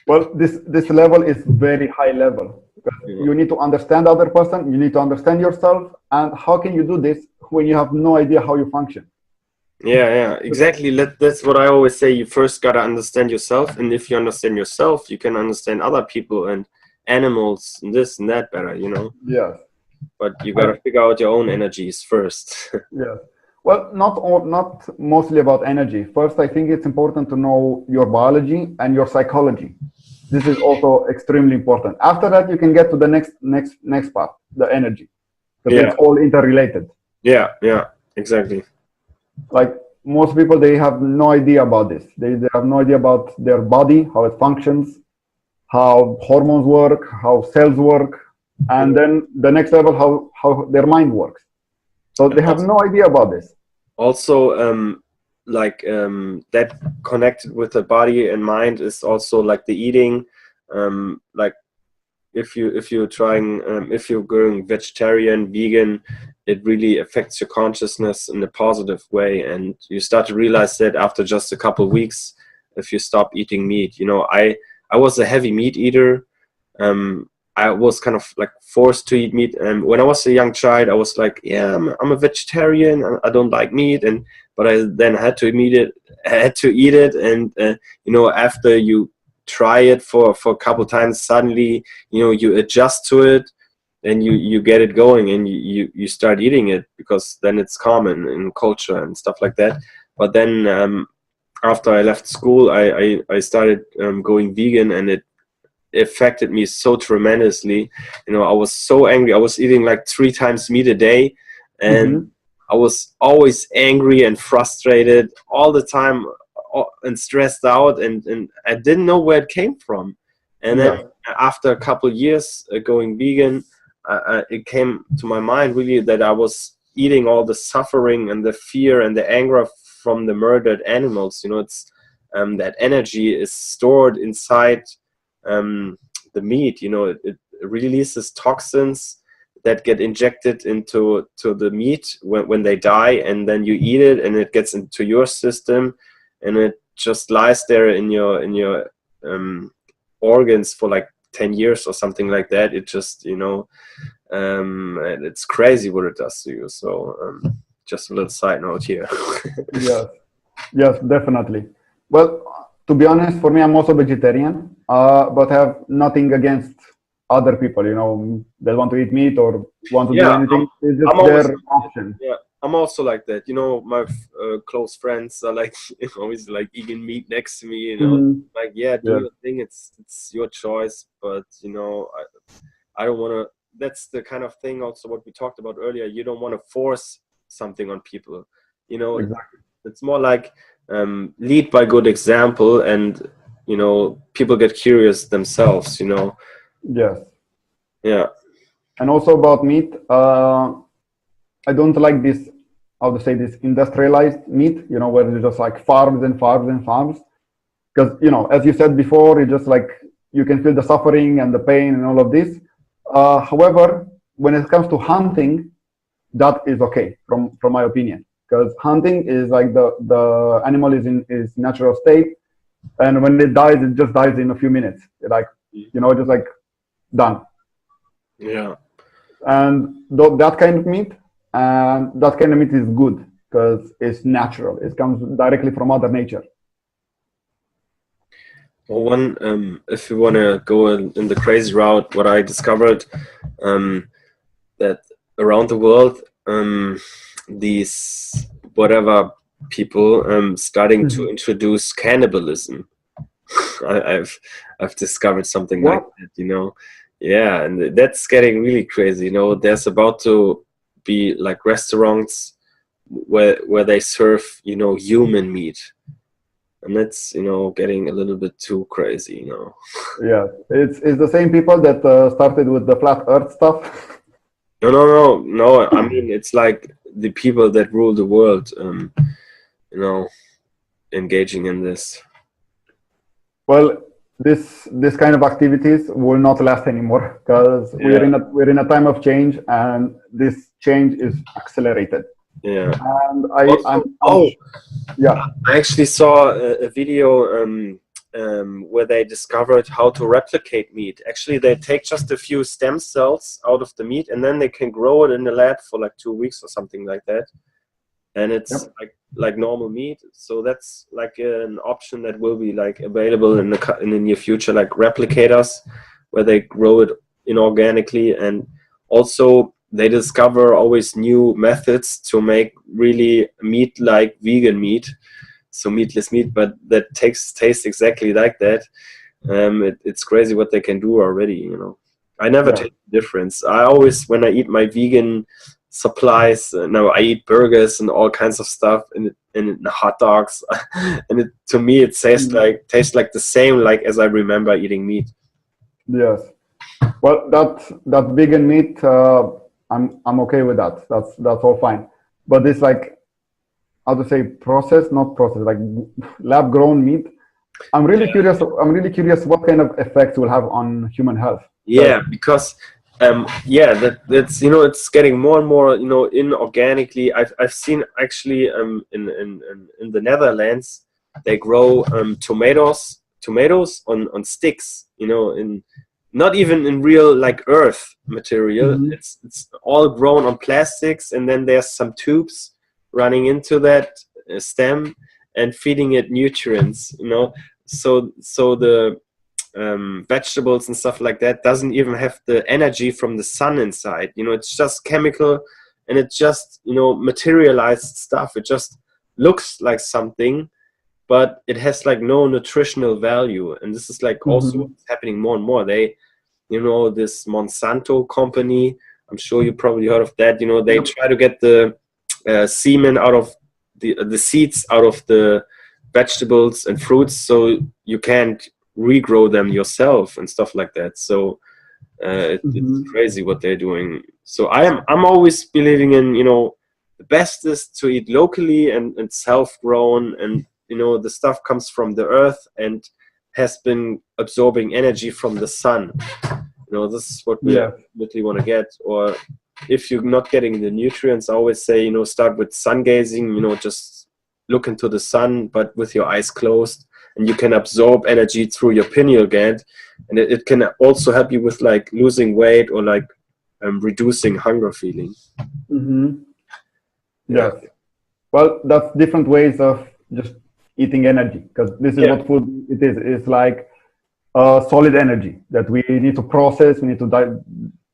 Well, this level is very high level because Yeah. you need to understand the other person, you need to understand yourself, and how can you do this when you have no idea how you function? Yeah, exactly. That's what I always say. You first gotta understand yourself, and if you understand yourself, you can understand other people and animals and this and that better, Yes. But you gotta figure out your own energies first. Yes. Well, not mostly about energy. First, I think it's important to know your biology and your psychology. This is also extremely important. After that, you can get to the next part, the energy, because Yeah, it's all interrelated. yeah, exactly. Like most people, they have no idea about this. They have no idea about their body, how it functions, how hormones work, how cells work, and then the next level, how their mind works. So they have no idea about this. Also, that connected with the body and mind is also like the eating. Like if you're going vegetarian, vegan, it really affects your consciousness in a positive way, and you start to realize that after just a couple of weeks, if you stop eating meat. I was a heavy meat eater. I was kind of like forced to eat meat, and when I was a young child, I was like, yeah, I'm a vegetarian. I don't like meat, but I then had to eat it, and after you try it for a couple times, suddenly you adjust to it, and you get it going, and you start eating it because then it's common in culture and stuff like that. But then after I left school, I started going vegan, and it affected me so tremendously. I was so angry. I was eating like 3 times meat a day, and Mm-hmm. I was always angry and frustrated all the time, and stressed out, and I didn't know where it came from. And then Yes. after a couple of years going vegan, it came to my mind really that I was eating all the suffering and the fear and the anger from the murdered animals. It's that energy is stored inside um, the meat. It releases toxins that get injected into the meat when they die, and then you eat it, and it gets into your system, and it just lies there in your organs for like 10 years or something like that. It just and it's crazy what it does to you. So just a little side note here. Yes. Yes, definitely. Well, to be honest, for me, I'm also vegetarian, but have nothing against other people, that want to eat meat or want to do Yeah, anything. It's I'm just always their option. yeah, I'm also like that. My close friends are like always like eating meat next to me. Hmm. Like, yeah, do Yes, your thing. It's your choice, but I don't want to. That's the kind of thing also what we talked about earlier. You don't want to force something on people. You know, exactly. it's more like lead by good example, and people get curious themselves. Yes. Yeah, And also about meat, I don't like this, how to say this, industrialized meat, where it's just like farms and farms and farms. Because, as you said before, it's just like you can feel the suffering and the pain and all of this. However, when it comes to hunting, that is okay from my opinion, because hunting is like the animal is in its natural state. and when it dies, it just dies in a few minutes. Like, just like done. Yeah. And that kind of meat, and that kind of meat is good because it's natural. It comes directly from Mother Nature. Well, if you want to go in the crazy route, what I discovered, that around the world, these whatever people starting to introduce cannibalism. I've discovered something like that, Yeah, and that's getting really crazy. There's about to be like restaurants where they serve, human meat. And that's, getting a little bit too crazy, Yeah, it's the same people that started with the flat Earth stuff. No. I mean, it's like the people that rule the world, engaging in this. Well, this kind of activities will not last anymore because we're in a time of change, and this change is accelerated. Yeah. And yeah. I actually saw a video where they discovered how to replicate meat. Actually, they take just a few stem cells out of the meat, and then they can grow it in the lab for like 2 weeks or something like that. And it's like normal meat. So that's like an option that will be like available in the near future, like replicators, where they grow it inorganically, and also they discover always new methods to make really meat like vegan meat, so meatless meat, but that tastes exactly like that. It's crazy what they can do already. I never taste the difference. I always, when I eat my vegan supplies, now I eat burgers and all kinds of stuff, and hot dogs, and to me it tastes like the same like as I remember eating meat. Yes. Well, that vegan meat, I'm okay with that. That's all fine. But this, like, how to say, not processed, like lab grown meat. I'm really curious what kind of effects it will have on human health. Yeah, because that's it's getting more and more inorganically. I've seen actually in the Netherlands they grow tomatoes on sticks, in not even in real like earth material. It's all grown on plastics, and then there's some tubes running into that stem and feeding it nutrients, so the vegetables and stuff like that doesn't even have the energy from the sun inside. It's just chemical, and it just materialized stuff. It just looks like something, but it has like no nutritional value. And this is like also what's happening more and more. They this Monsanto company, I'm sure you probably heard of that. They try to get the semen out of the seeds out of the vegetables and fruits, so you can't regrow them yourself and stuff like that. So it's crazy what they're doing. So I'm always believing in the best is to eat locally and self-grown, and the stuff comes from the earth and has been absorbing energy from the sun. This is what we really want to get. Or if you're not getting the nutrients, I always say start with sun gazing. Just look into the sun, but with your eyes closed, and you can absorb energy through your pineal gland, and it can also help you with like losing weight or like reducing hunger feeling. Yes. Well, that's different ways of just eating energy, because this is what food it is. It's like solid energy that we need to process, we need to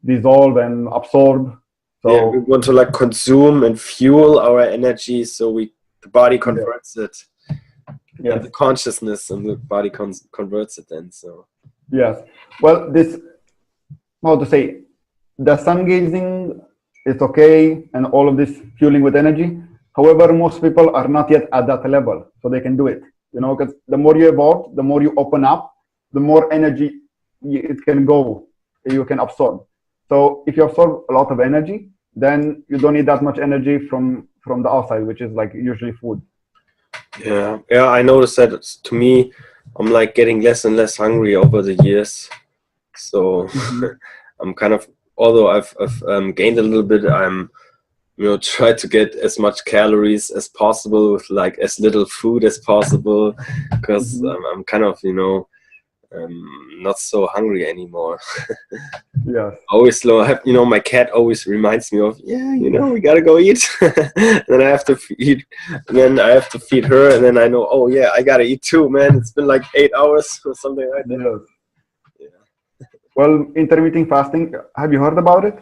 dissolve and absorb. So we want to like consume and fuel our energy, so the body converts it. And the consciousness and the body converts it then. So yes. Well, this, how to say, the sun gazing is okay, and all of this fueling with energy. However, most people are not yet at that level, so they can do it. Because the more you evolve, the more you open up, the more energy it can go, you can absorb. So if you absorb a lot of energy, then you don't need that much energy from the outside, which is like usually food. Yeah, I noticed that. To me, I'm like getting less and less hungry over the years. So I'm kind of, although I've gained a little bit, I'm try to get as much calories as possible with like as little food as possible, because I'm kind of, not so hungry anymore. Yes. Always slow. My cat always reminds me of, we gotta go eat. Then I have to feed. Then I have to feed her, and then I know, oh yeah, I gotta eat too, man. It's been like 8 hours or something like that. Yes. Well, intermittent fasting. Have you heard about it?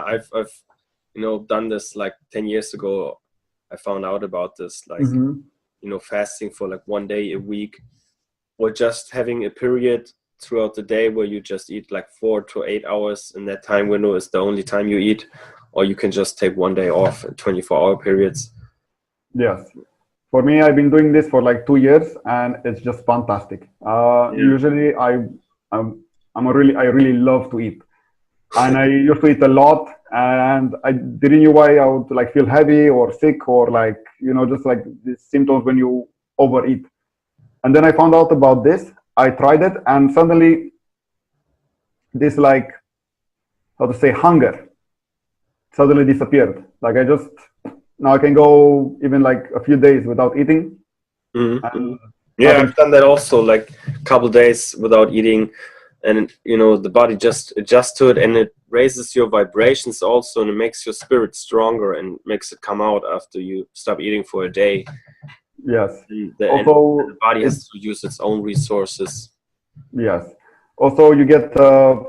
I've done this like 10 years ago. I found out about this, like fasting for like 1 day a week, or just having a period throughout the day where you just eat like 4 to 8 hours, and that time window is the only time you eat, or you can just take 1 day off in 24-hour periods. Yes. For me, I've been doing this for like 2 years, and it's just fantastic. Usually, I really love to eat, and I used to eat a lot, and I didn't know why I would like feel heavy or sick or like just like these symptoms when you overeat. And then I found out about this. I tried it, and suddenly this like how to say hunger suddenly disappeared. Like now I can go even like a few days without eating. And I've done that also, like a couple days without eating, and the body just adjusts to it, and it raises your vibrations also, and it makes your spirit stronger and makes it come out after you stop eating for a day. Yes. Also, the body has to use its own resources. Yes. Also, you get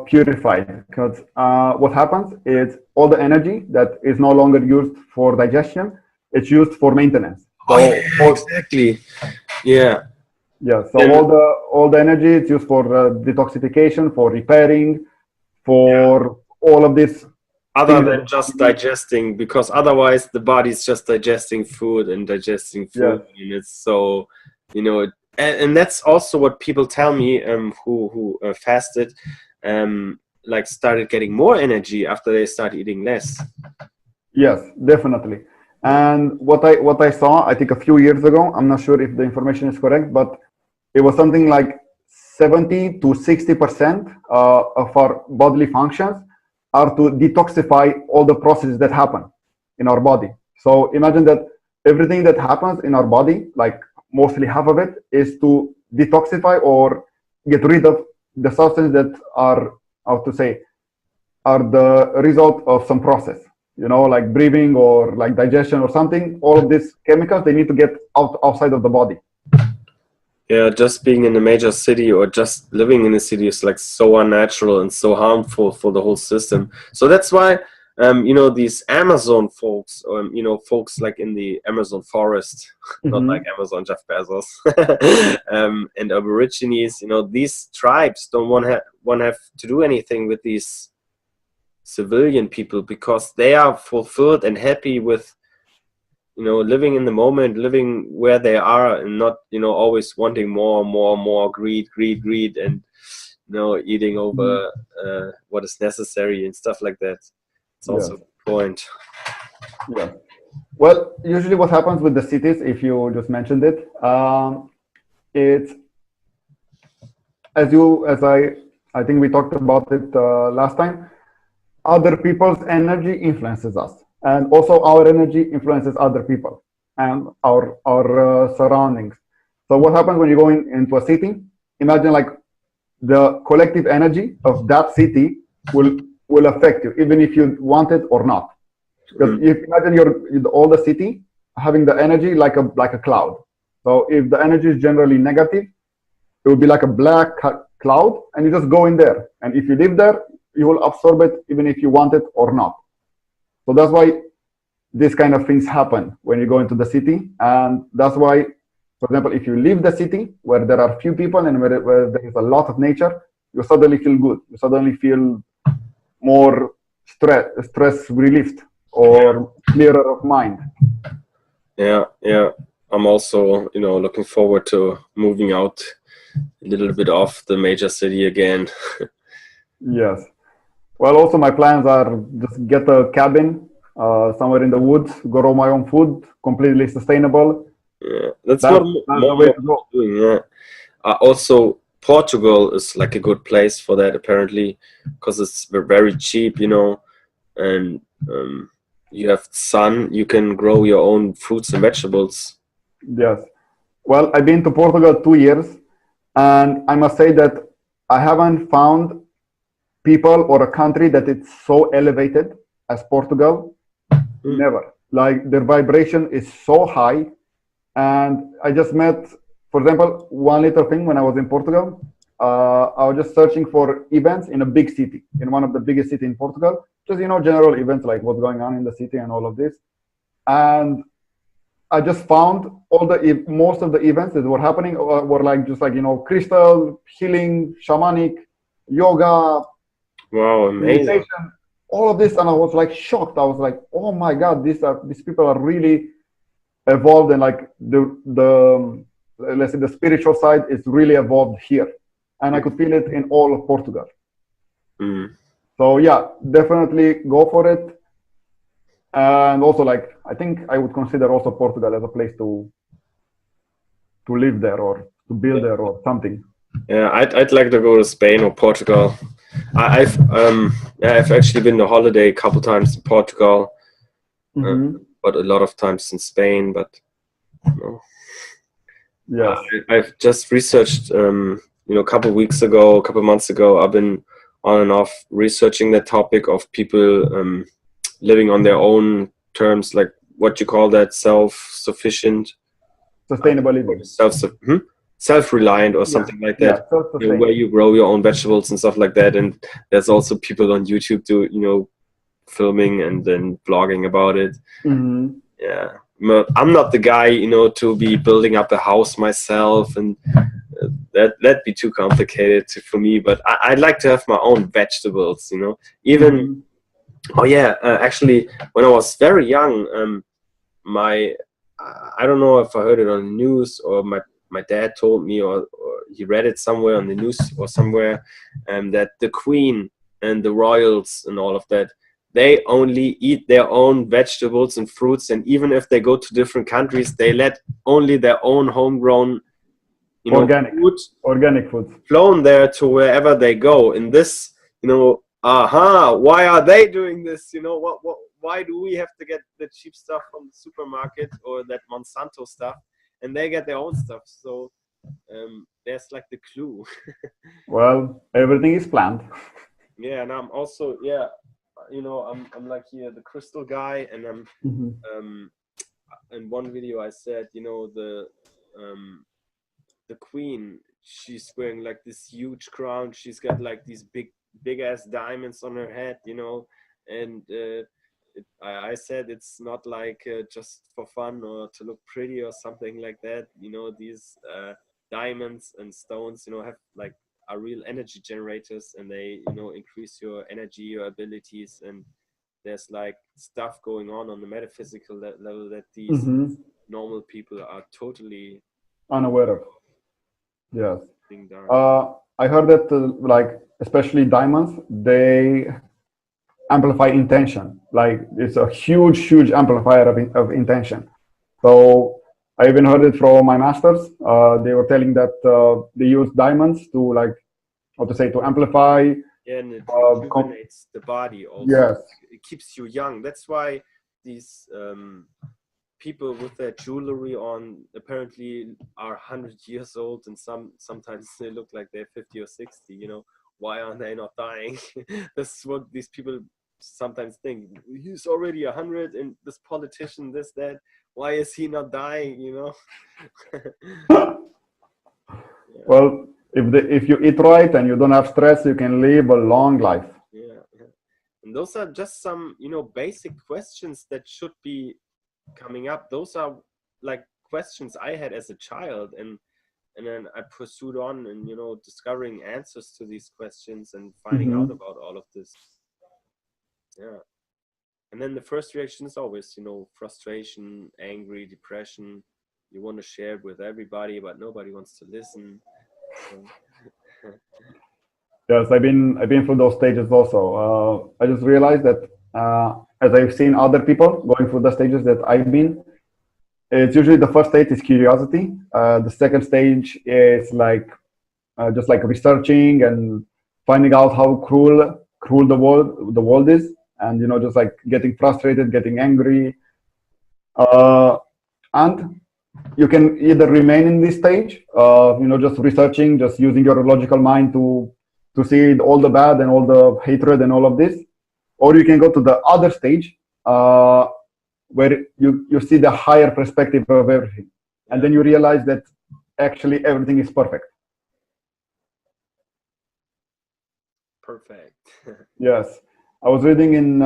purified, because what happens is all the energy that is no longer used for digestion, it's used for maintenance. So exactly. Yeah. Yeah. So all the energy is used for detoxification, for repairing, for all of this. Other than just digesting, because otherwise the body's just digesting food and digesting food, and it's so, and that's also what people tell me who fasted, like started getting more energy after they start eating less. Yes, definitely. And what I saw, I think a few years ago, I'm not sure if the information is correct, but it was something like 70 to 60% of our bodily functions are to detoxify all the processes that happen in our body. So imagine that everything that happens in our body, like mostly half of it, is to detoxify or get rid of the substances that are, how to say, are the result of some process, like breathing or like digestion or something. All of these chemicals, they need to get outside of the body. Yeah, just being in a major city or just living in a city is like so unnatural and so harmful for the whole system. So that's why, these Amazon folks, folks like in the Amazon forest, not like Amazon Jeff Bezos, and Aborigines, these tribes don't want to have to do anything with these civilian people, because they are fulfilled and happy with living in the moment, living where they are, and not always wanting more greed, and eating over what is necessary and stuff like that. It's also a point. Yeah. Well, usually what happens with the cities, if you just mentioned it, it's as I think we talked about it last time. Other people's energy influences us, and also our energy influences other people and our surroundings. So what happens when you go into a city? Imagine like the collective energy of that city will affect you, even if you want it or not. Because if imagine all the city having the energy like a cloud. So if the energy is generally negative, it will be like a black cloud, and you just go in there. And if you live there, you will absorb it even if you want it or not. So that's why these kind of things happen when you go into the city. And that's why, for example, if you leave the city where there are few people and where there is a lot of nature, you suddenly feel good. You suddenly feel more stress relieved or clearer of mind. Yeah. I'm also, looking forward to moving out a little bit off the major city again. Yes. Well, also my plans are just get a cabin somewhere in the woods, grow my own food, completely sustainable. Yeah, that's what more doing. Yeah. Also, Portugal is like a good place for that apparently, because it's very cheap, and you have sun, you can grow your own fruits and vegetables. Yes. Well, I've been to Portugal 2 years, and I must say that I haven't found people or a country that it's so elevated as Portugal. Never. Like their vibration is so high. And I just met, for example, one little thing when I was in Portugal. I was just searching for events in a big city, in one of the biggest cities in Portugal. Just, general events like what's going on in the city and all of this. And I just found most of the events that were happening were like just like crystal healing, shamanic, yoga, Wow, amazing. meditation, all of this, and I was like shocked. I was like, oh my god, these people are really evolved, and like the let's say the spiritual side is really evolved here, and I could feel it in all of Portugal. So yeah, definitely go for it. And also, like, I think I would consider also Portugal as a place to live there or to build there or something. Yeah, I'd like to go to Spain or Portugal. I've actually been on holiday a couple times in Portugal, but a lot of times in Spain. But yes, I've just researched. A couple months ago, I've been on and off researching the topic of people living on their own terms, like what you call that, self-sufficient, sustainable living, self-reliant or something like that. Yeah, where you grow your own vegetables and stuff like that. And there's also people on YouTube do filming and then vlogging about it. Yeah, I'm not the guy to be building up a house myself, and that'd be too complicated for me. But I'd like to have my own vegetables, even. Oh yeah, actually, when I was very young, I don't know if I heard it on the news or my dad told me or he read it somewhere on the news or somewhere, that the queen and the royals and all of that, they only eat their own vegetables and fruits, and even if they go to different countries, they let only their own homegrown organic food flown there to wherever they go. In this, why are they doing this? Why do we have to get the cheap stuff from the supermarket or that Monsanto stuff, and they get their own stuff? So there's like the clue. Well, everything is planned. Yeah, and I'm also I'm like here the crystal guy, and I'm in one video I said the queen, she's wearing like this huge crown, she's got like these big ass diamonds on her head, and I said it's not like just for fun or to look pretty or something like that. These diamonds and stones are real energy generators, and they increase your energy, your abilities, and there's like stuff going on the metaphysical level that these normal people are totally unaware of. Yes. I heard that like especially diamonds, they amplify intention. Like it's a huge amplifier of intention. So I even heard it from my masters. They were telling that they use diamonds to to amplify. Yeah, and it rejuvenates the body also. Yes. It keeps you young. That's why these people with their jewelry on apparently are 100 years old, and sometimes they look like they're 50 or 60. Why are they not dying? That's what these people sometimes think. He's already 100, and this politician, this, that, why is he not dying? Yeah. Well, if you eat right and you don't have stress, you can live a long life. Yeah. And those are just some basic questions that should be coming up. Those are like questions I had as a child, and then I pursued on and discovering answers to these questions and finding out about all of this. Yeah. And then the first reaction is always frustration, angry, depression. You want to share it with everybody, but nobody wants to listen. Yes, I've been through those stages also. I just realized that as I've seen other people going through the stages that I've been, it's usually the first stage is curiosity. The second stage is just like researching and finding out how cruel the world is. and just like getting frustrated, getting angry, and you can either remain in this stage, just researching, just using your logical mind to see all the bad and all the hatred and all of this, or you can go to the other stage, where you see the higher perspective of everything, and then you realize that actually everything is perfect. Perfect. Yes, I was reading in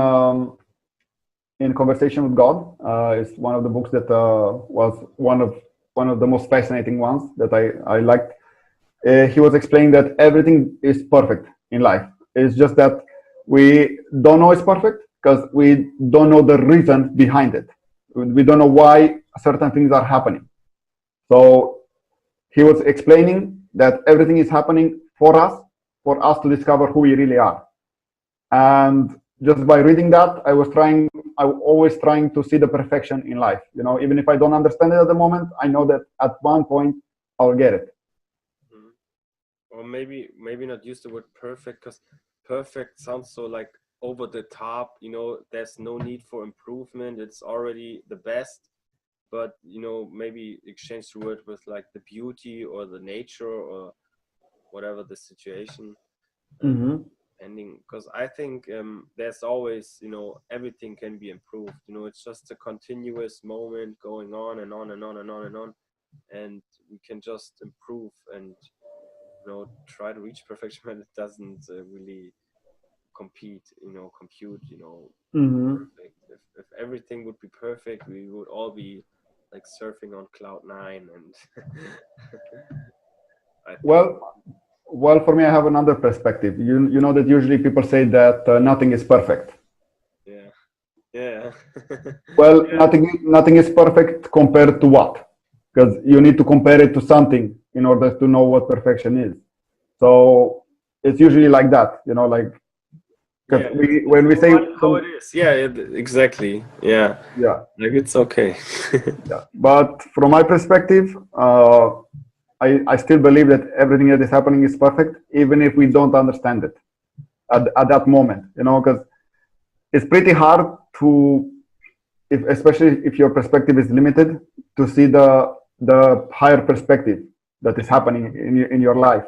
Conversation with God. It's one of the books that was one of the most fascinating ones that I liked. He was explaining that everything is perfect in life. It's just that we don't know it's perfect because we don't know the reason behind it. We don't know why certain things are happening. So he was explaining that everything is happening for us to discover who we really are. And just by reading that, I was always trying to see the perfection in life. Even if I don't understand it at the moment, I know that at one point I'll get it. Or maybe not use the word perfect, because perfect sounds so like over the top. There's no need for improvement. It's already the best. But maybe exchange the word with like the beauty or the nature or whatever the situation. Ending, because I think there's always everything can be improved. It's just a continuous moment going on and on and on and on and on, and we can just improve and try to reach perfection, but it doesn't really compute. Perfect. If everything would be perfect, we would all be like surfing on cloud 9 and Well, for me, I have another perspective. You know that usually people say that nothing is perfect. Yeah. Well, nothing is perfect compared to what? Because you need to compare it to something in order to know what perfection is. So it's usually like that, because when we say how it is, exactly, yeah, like it's okay. Yeah. But from my perspective, I still believe that everything that is happening is perfect, even if we don't understand it at that moment, because it's pretty hard especially if your perspective is limited, to see the higher perspective that is happening in your life.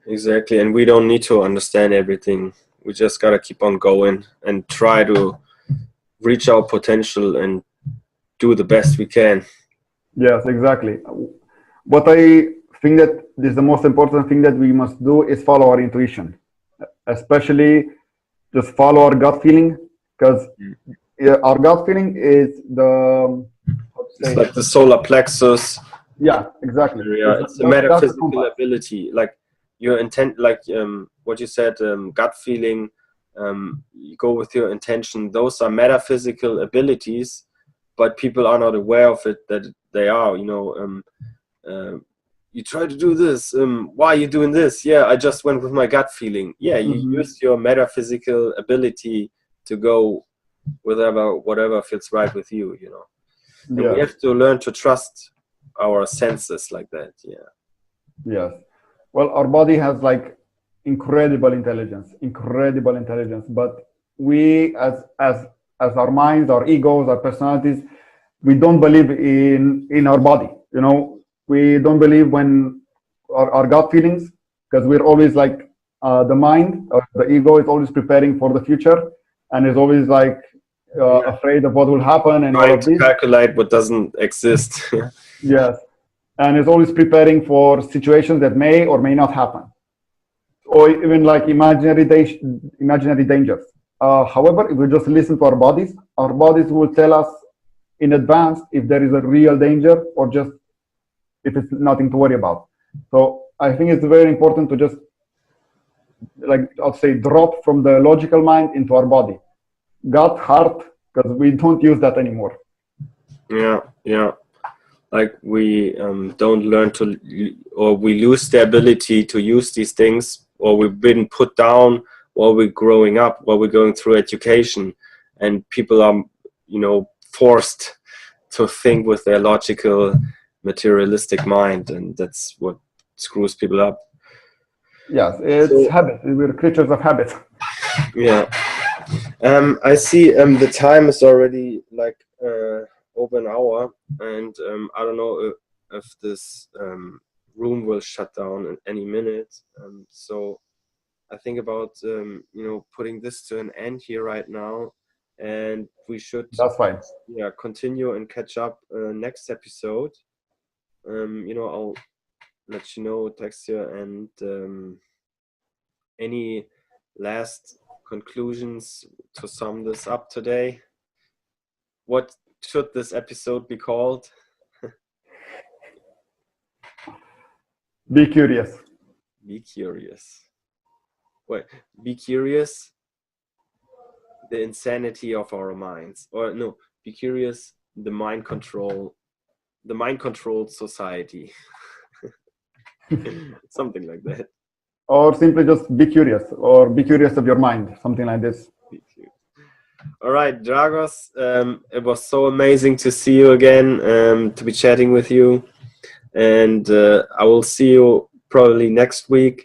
Exactly, and we don't need to understand everything. We just gotta keep on going and try to reach our potential and do the best we can. Yes, exactly. What I think that is the most important thing that we must do is follow our intuition, especially just follow our gut feeling, because our gut feeling is it's like the solar plexus. Yeah, exactly. It's a metaphysical ability, like your intent, like what you said, gut feeling. You go with your intention. Those are metaphysical abilities, but people are not aware of it, that they are. You try to do this. Why are you doing this? Yeah, I just went with my gut feeling. Yeah, you use your metaphysical ability to go with whatever feels right with you. And we have to learn to trust our senses like that. Yes. Well, our body has like incredible intelligence, but we as our minds, our egos, our personalities, we don't believe in our body. We don't believe when our gut feelings, because we're always like the mind or the ego is always preparing for the future and is always like afraid of what will happen and all of this. Calculate what doesn't exist. Yes, and is always preparing for situations that may or may not happen, or even like imaginary dangers. However, if we just listen to our bodies will tell us in advance if there is a real danger or just if it's nothing to worry about. So I think it's very important to just, like I'll say, drop from the logical mind into our body, gut, heart, because we don't use that anymore. Yeah. Like we don't learn to, or we lose the ability to use these things, or we've been put down while we're growing up, while we're going through education, and people are, forced to think with their logical, materialistic mind, and that's what screws people up. Yes, it's habit. We're creatures of habit. Yeah. I see the time is already like over an hour, and I don't know if this room will shut down in any minute. So I think about putting this to an end here right now, and we should That's fine. continue and catch up next episode. I'll let you know, text you, and any last conclusions to sum this up today? What should this episode be called? Be curious. Be curious. Wait, be curious. The insanity of our minds, or no, be curious. The mind controlled society. Something like that. Or simply just be curious, or be curious of your mind, something like this. All right, Dragos, it was so amazing to see you again, to be chatting with you, and I will see you probably next week.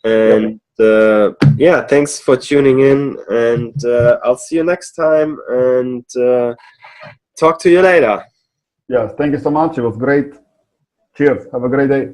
And thanks for tuning in, and I'll see you next time, and talk to you later. Yes, thank you so much. It was great. Cheers. Have a great day.